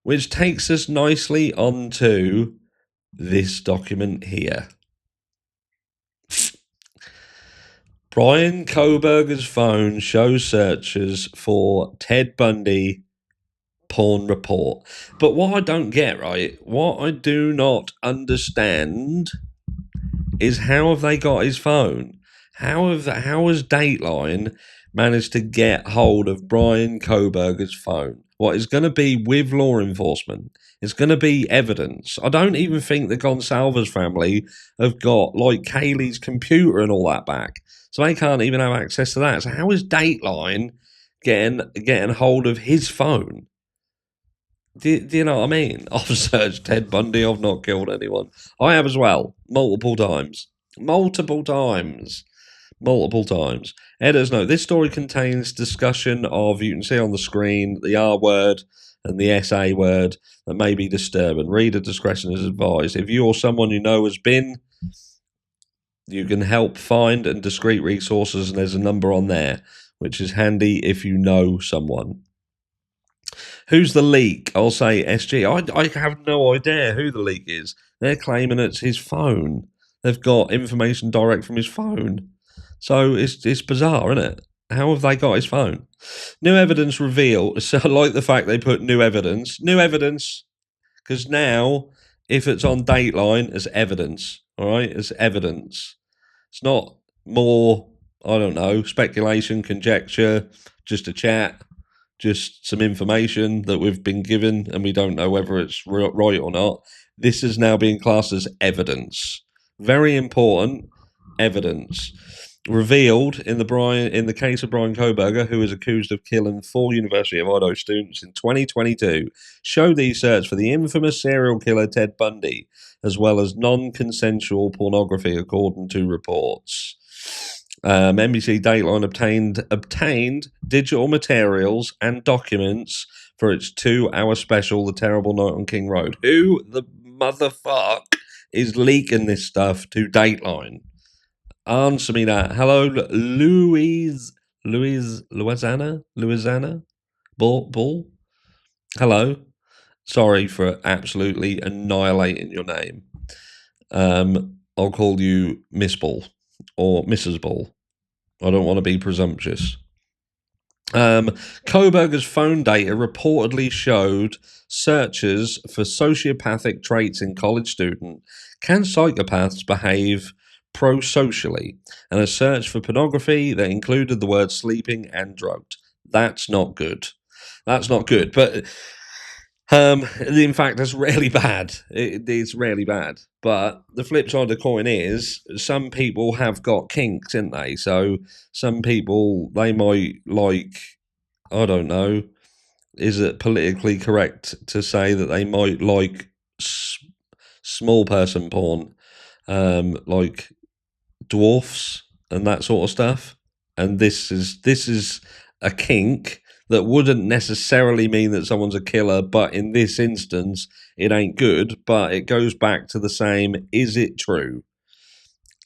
which takes us nicely onto this document here. Bryan Kohbergers' phone shows searches for Ted Bundy porn report. But what I don't get, right, what I do not understand is how have they got his phone? How has Dateline managed to get hold of Bryan Kohberger's phone? What is going to be with law enforcement? It's going to be evidence. I don't even think the Gonsalves family have got like Kaylee's computer and all that back, so they can't even have access to that. So how is Dateline getting hold of his phone? Do you know what I mean? I've searched Ted Bundy. I've not killed anyone. I have as well, multiple times. Multiple times. Multiple times. Editors note, this story contains discussion of, you can see on the screen, the R word and the SA word that may be disturbing. Reader discretion is advised. If you or someone you know has been, you can help find and discreet resources, and there's a number on there, which is handy if you know someone. Who's the leak? I'll say SG. I have no idea who the leak is. They're claiming it's his phone. They've got information direct from his phone. So it's bizarre, isn't it? How have they got his phone? New evidence revealed. So I like the fact they put new evidence. New evidence. Because now, if it's on Dateline, it's evidence. All right? It's evidence. It's not more, I don't know, speculation, conjecture, just a chat. Just some information that we've been given and we don't know whether it's right or not. This is now being classed as evidence. Very important evidence. Revealed in the case of Bryan Kohberger, who is accused of killing 4 University of Idaho students in 2022, show these search for the infamous serial killer Ted Bundy, as well as non-consensual pornography, according to reports. NBC Dateline obtained digital materials and documents for its 2-hour special, The Terrible Night on King Road. Who the motherfuck is leaking this stuff to Dateline? Answer me that. Hello, Louisiana? Bull? Hello. Sorry for absolutely annihilating your name. I'll call you Miss Bull or Mrs. Bull. I don't want to be presumptuous. Kohberger's phone data reportedly showed searches for sociopathic traits in college students. Can psychopaths behave pro-socially? And a search for pornography that included the word sleeping and drugged. That's not good. That's not good. But in fact, that's really bad. It's really bad. But the flip side of the coin is some people have got kinks, ain't they? So some people, they might like, I don't know, is it politically correct to say that they might like small person porn, like dwarfs and that sort of stuff? And this is a kink that wouldn't necessarily mean that someone's a killer, but in this instance, it ain't good. But it goes back to the same, is it true?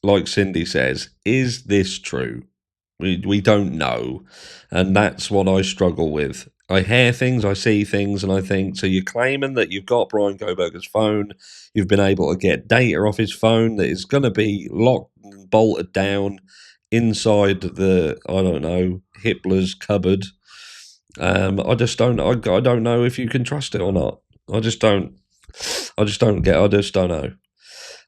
Like Cindy says, is this true? We don't know. And that's what I struggle with. I hear things, I see things, and I think, so you're claiming that you've got Bryan Kohberger's phone, you've been able to get data off his phone that is going to be locked and bolted down inside the, I don't know, Hitler's cupboard. I just don't. I don't know if you can trust it or not. I just don't know.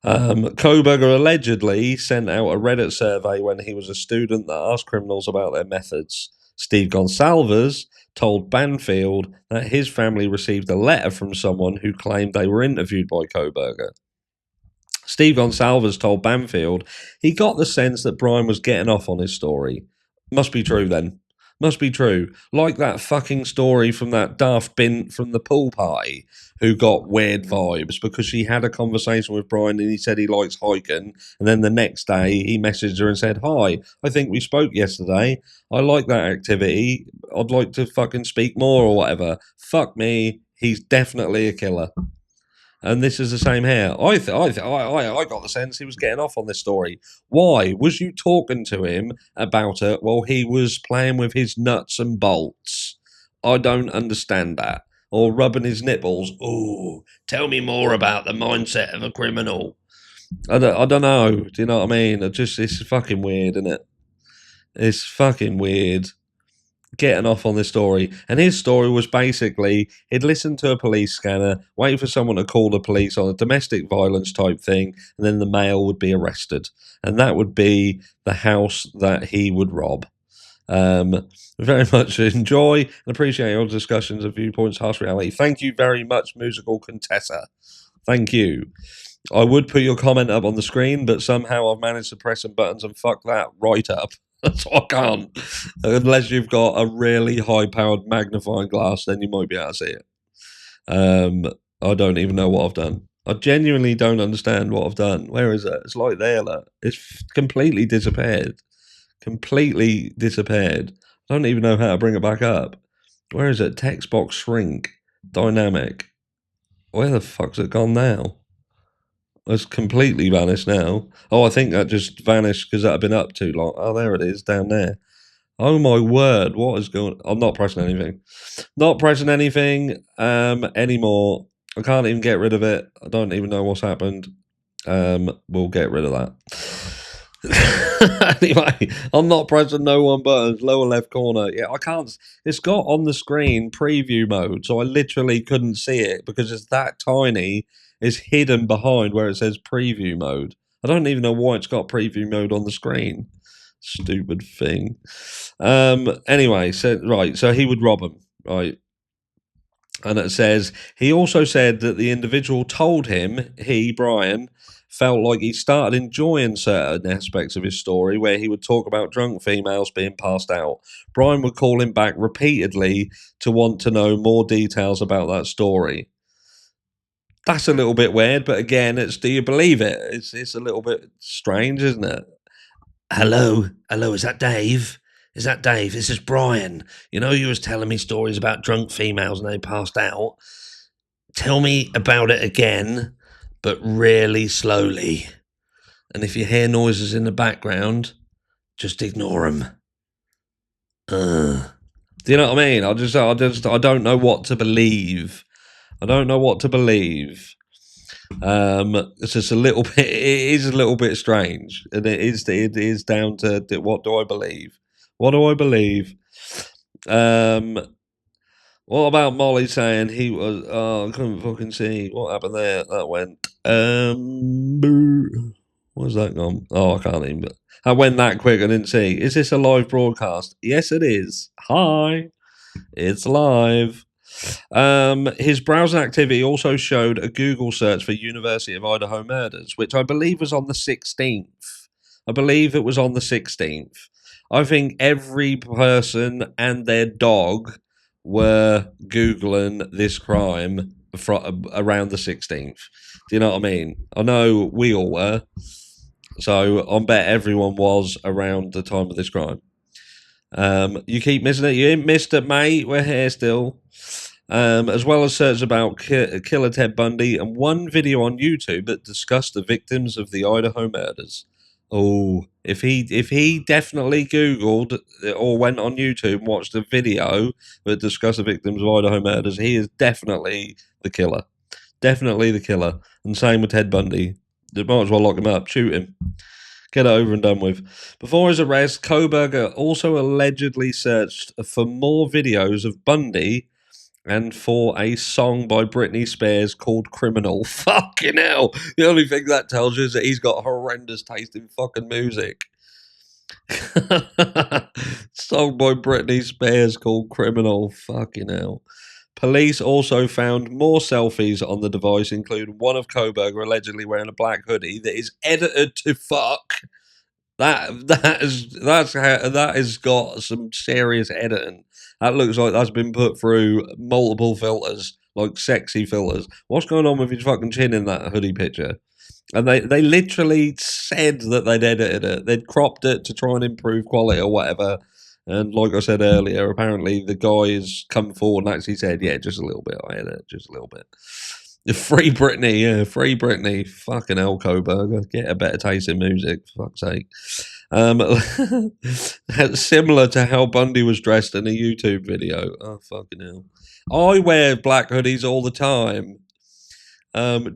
Kohberger allegedly sent out a Reddit survey when he was a student that asked criminals about their methods. Steve Gonsalves told Banfield that his family received a letter from someone who claimed they were interviewed by Kohberger. Steve Gonsalves told Banfield he got the sense that Bryan was getting off on his story. Must be true then. Must be true. Like that fucking story from that daft bint from the pool party who got weird vibes because she had a conversation with Bryan and he said he likes hiking. And then the next day he messaged her and said, "Hi, I think we spoke yesterday. I like that activity. I'd like to fucking speak more," or whatever. Fuck me. He's definitely a killer. And this is the same here. I got the sense he was getting off on this story. Why? Was you talking to him about it while he was playing with his nuts and bolts? I don't understand that. or rubbing his nipples. Ooh, tell me more about the mindset of a criminal. I don't know. Do you know what I mean? It's fucking weird, isn't it? It's fucking weird. Getting off on this story. And his story was basically he'd listen to a police scanner, wait for someone to call the police on a domestic violence type thing, and then the male would be arrested. And that would be the house that he would rob. Very much enjoy and appreciate your discussions of viewpoints, harsh reality. Thank you very much, Musical Contessa. Thank you. I would put your comment up on the screen, but somehow I've managed to press some buttons and fuck that right up. So I can't. Unless you've got a really high-powered magnifying glass, then you might be able to see it. I don't even know what I've done. I genuinely don't understand what I've done. Where is it? It's like there, look. It's completely disappeared. Completely disappeared. I don't even know how to bring it back up. Where is it? Text box shrink. Dynamic. Where the fuck's it gone now? It's completely vanished now. Oh, I think that just vanished because that had been up too long. Oh, there it is, down there. Oh my word, what is going on? I'm not pressing anything. Not pressing anything anymore. I can't even get rid of it. I don't even know what's happened. We'll get rid of that. Anyway, I'm not pressing no one buttons. Lower left corner. Yeah, I can't. It's got on the screen preview mode, so I literally couldn't see it because it's that tiny. It's hidden behind where it says preview mode. I don't even know why it's got preview mode on the screen. Stupid thing. Anyway, so he would rob him, right? And it says he also said that the individual told him Brian felt like he started enjoying certain aspects of his story where he would talk about drunk females being passed out. Brian would call him back repeatedly to want to know more details about that story. That's a little bit weird, but again, it's do you believe it? It's a little bit strange, isn't it? Hello, is that Dave? Is that Dave? This is Brian. You know, you was telling me stories about drunk females and they passed out. Tell me about it again, but really slowly. And if you hear noises in the background, just ignore them. Do you know what I mean? I don't know what to believe. I don't know what to believe. It's just a little bit. It is a little bit strange, and it is down to what do I believe? What do I believe? What about Molly saying he was? Oh, I couldn't fucking see what happened there. That went. Where's that gone? Oh, I can't even. I went that quick. I didn't see. Is this a live broadcast? Yes, it is. Hi, it's live. His browsing activity also showed a Google search for University of Idaho murders, which I believe was on the 16th. I believe it was on the 16th. I think every person and their dog were Googling this crime around the 16th. Do you know what I mean? I know we all were. So I bet everyone was around the time of this crime. You keep missing it. You ain't missed it, mate. We're here still. As well as search about killer Ted Bundy and one video on YouTube that discussed the victims of the Idaho murders. Oh, if he definitely Googled or went on YouTube and watched a video that discussed the victims of Idaho murders, he is definitely the killer. Definitely the killer. And same with Ted Bundy. They might as well lock him up, shoot him. Get it over and done with. Before his arrest, Kohberger also allegedly searched for more videos of Bundy and for a song by Britney Spears called Criminal. Fucking hell. The only thing that tells you is that he's got horrendous taste in fucking music. Song by Britney Spears called Criminal. Fucking hell. Police also found more selfies on the device, including one of Kohberger allegedly wearing a black hoodie that is edited to fuck. That has got some serious editing. That looks like that's been put through multiple filters, like sexy filters. What's going on with his fucking chin in that hoodie picture? And they literally said that they'd edited it. They'd cropped it to try and improve quality or whatever. And like I said earlier, apparently the guy has come forward and actually said, yeah, just a little bit. I edit it, just a little bit. Free Britney, yeah, free Britney. Fucking hell, Kohberger. Get a better taste in music, for fuck's sake. Similar to how Bundy was dressed in a YouTube video. Oh, fucking hell. I wear black hoodies all the time.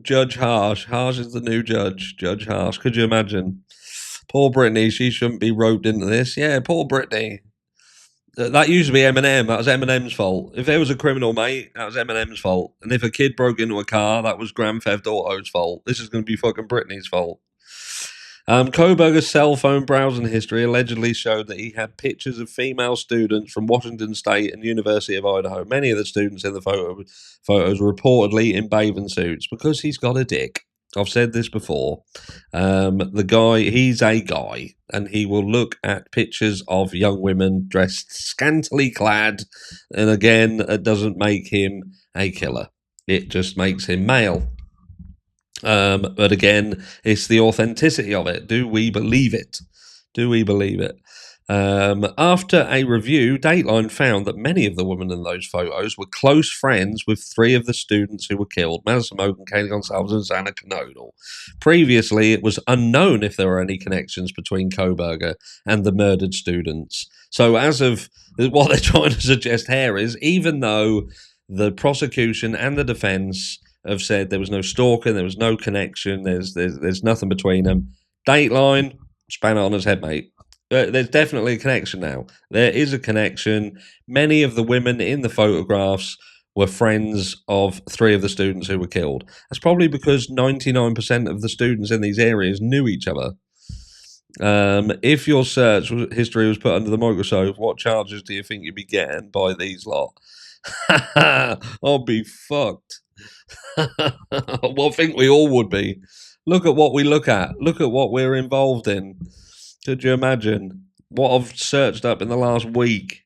Judge Harsh. Harsh is the new judge. Judge Harsh. Could you imagine? Poor Britney. She shouldn't be roped into this. Yeah, poor Britney. That used to be Eminem. That was Eminem's fault. If there was a criminal, mate, that was Eminem's fault. And if a kid broke into a car, that was Grand Theft Auto's fault. This is going to be fucking Britney's fault. Kohberger's cell phone browsing history allegedly showed that he had pictures of female students from Washington State and University of Idaho. Many of the students in the photos were reportedly in bathing suits because he's got a dick. I've said this before. The guy, he's a guy, and he will look at pictures of young women dressed scantily clad, and again, it doesn't make him a killer. It just makes him male. But again, it's the authenticity of it. Do we believe it? Do we believe it? After a review, Dateline found that many of the women in those photos were close friends with three of the students who were killed, Madison Mogan, Kaylee Gonsalves, and Xana Knodel. Previously, it was unknown if there were any connections between Kohberger and the murdered students. So as of what they're trying to suggest here is, even though the prosecution and the defense have said there was no stalking, there was no connection, there's nothing between them, Dateline, span it on his head, mate. There's definitely a connection now. There is a connection. Many of the women in the photographs were friends of three of the students who were killed. That's probably because 99% of the students in these areas knew each other. If your search history was put under the microscope, what charges do you think you'd be getting by these lot? I'll be fucked. Well, I think we all would be. Look at what we look at. Look at what we're involved in. Could you imagine what I've searched up in the last week?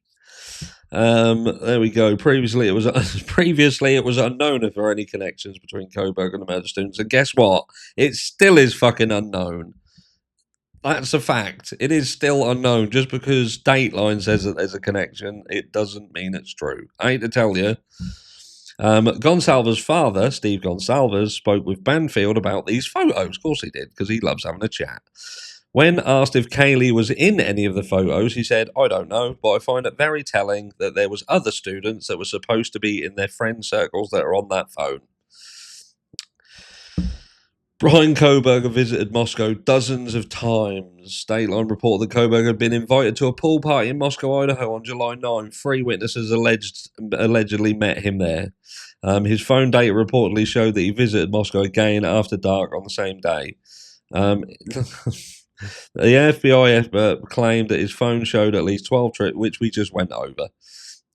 There we go. Previously, it was unknown if there were any connections between Kohberger and the murder students. And guess what? It still is fucking unknown. That's a fact. It is still unknown. Just because Dateline says that there's a connection, it doesn't mean it's true. I hate to tell you. Gonsalves' father, Steve Gonsalves, spoke with Banfield about these photos. Of course he did, because he loves having a chat. When asked if Kaylee was in any of the photos, he said, I don't know, but I find it very telling that there was other students that were supposed to be in their friend circles that are on that phone. Bryan Kohberger visited Moscow dozens of times. Dateline reported that Kohberger had been invited to a pool party in Moscow, Idaho on July 9. 3 witnesses allegedly met him there. His phone data reportedly showed that he visited Moscow again after dark on the same day. The FBI expert claimed that his phone showed at least 12 trips, which we just went over.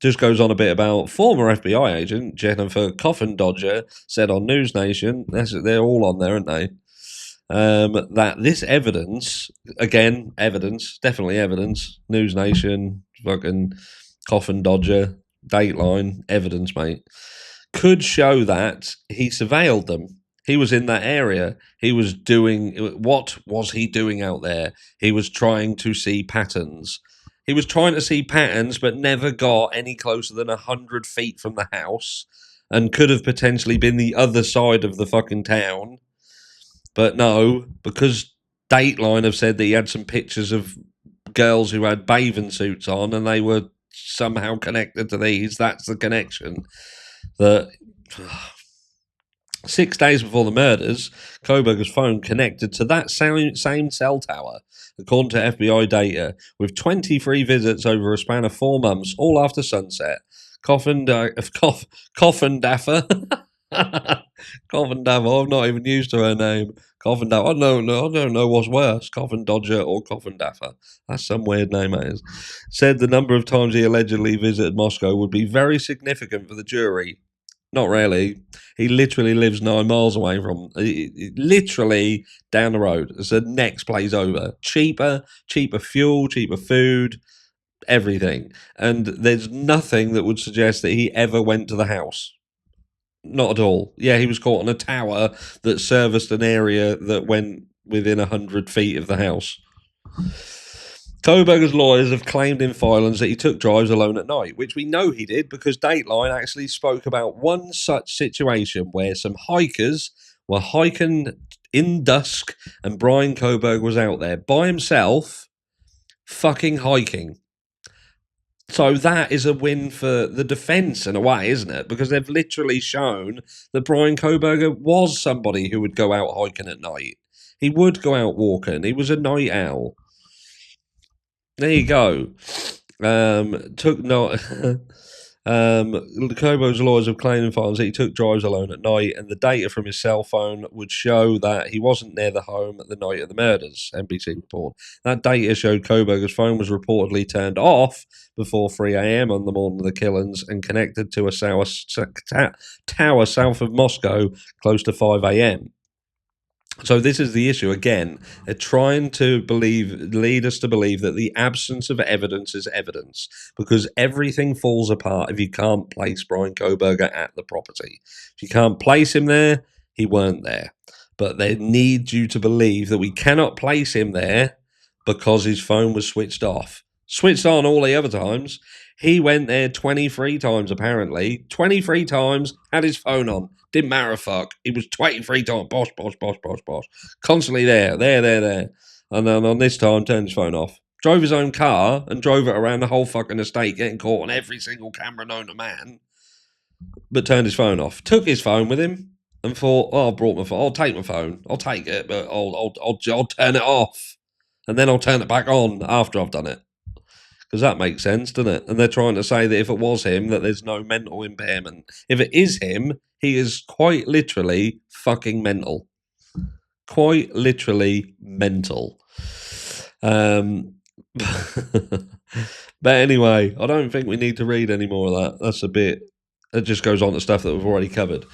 Just goes on a bit about former FBI agent Jennifer Coffin Dodger said on News Nation, they're all on there, aren't they? That this evidence, again, evidence, definitely evidence, News Nation, fucking Coffin Dodger, Dateline, evidence, mate, could show that he surveilled them. He was in that area. He was doing, what was he doing out there? He was trying to see patterns. He was trying to see patterns, but never got any closer than 100 feet from the house and could have potentially been the other side of the fucking town. But no, because Dateline have said that he had some pictures of girls who had bathing suits on and they were somehow connected to these. That's the connection. That 6 days before the murders, Kohberger's phone connected to that same cell tower, according to FBI data, with 23 visits over a span of 4 months, all after sunset. Coffin Daffer. Coffin Daffer. I'm not even used to her name. Coffin Daffer. I don't know what's worse, Coffin Dodger or Coffin Daffer. That's some weird name, that is. Said the number of times he allegedly visited Moscow would be very significant for the jury. Not really. He literally lives 9 miles away from, literally down the road. It's the next place over. Cheaper fuel, cheaper food, everything. And there's nothing that would suggest that he ever went to the house. Not at all. Yeah, he was caught on a tower that serviced an area that went within 100 feet of the house. Kohberger's lawyers have claimed in filings that he took drives alone at night, which we know he did because Dateline actually spoke about one such situation where some hikers were hiking in dusk and Bryan Kohberger was out there by himself fucking hiking. So that is a win for the defence in a way, isn't it? Because they've literally shown that Bryan Kohberger was somebody who would go out hiking at night. He would go out walking. He was a night owl. There you go. Took no. Kobo's lawyers have claimed in files that he took drives alone at night, and the data from his cell phone would show that he wasn't near the home the night of the murders. NBC report. That data showed Koberger's phone was reportedly turned off before 3 a.m. on the morning of the killings and connected to a tower south of Moscow close to 5 a.m. So this is the issue again. They're trying to lead us to believe that the absence of evidence is evidence, because everything falls apart if you can't place Bryan Kohberger at the property. If you can't place him there, he weren't there. But they need you to believe that we cannot place him there because his phone was switched off. Switched on all the other times. He went there 23 times, apparently. 23 times, had his phone on. Didn't matter a fuck. He was 23 times. Bosh. Constantly there. And then on this time, turned his phone off. Drove his own car and drove it around the whole fucking estate, getting caught on every single camera known to man. But turned his phone off. Took his phone with him and thought, oh, I brought my phone. I'll take my phone. I'll take it, but I'll turn it off. And then I'll turn it back on after I've done it. Because that makes sense, doesn't it? And they're trying to say that if it was him, that there's no mental impairment. If it is him, he is quite literally fucking mental. Quite literally mental. But anyway, I don't think we need to read any more of that. That's a bit... It just goes on to stuff that we've already covered.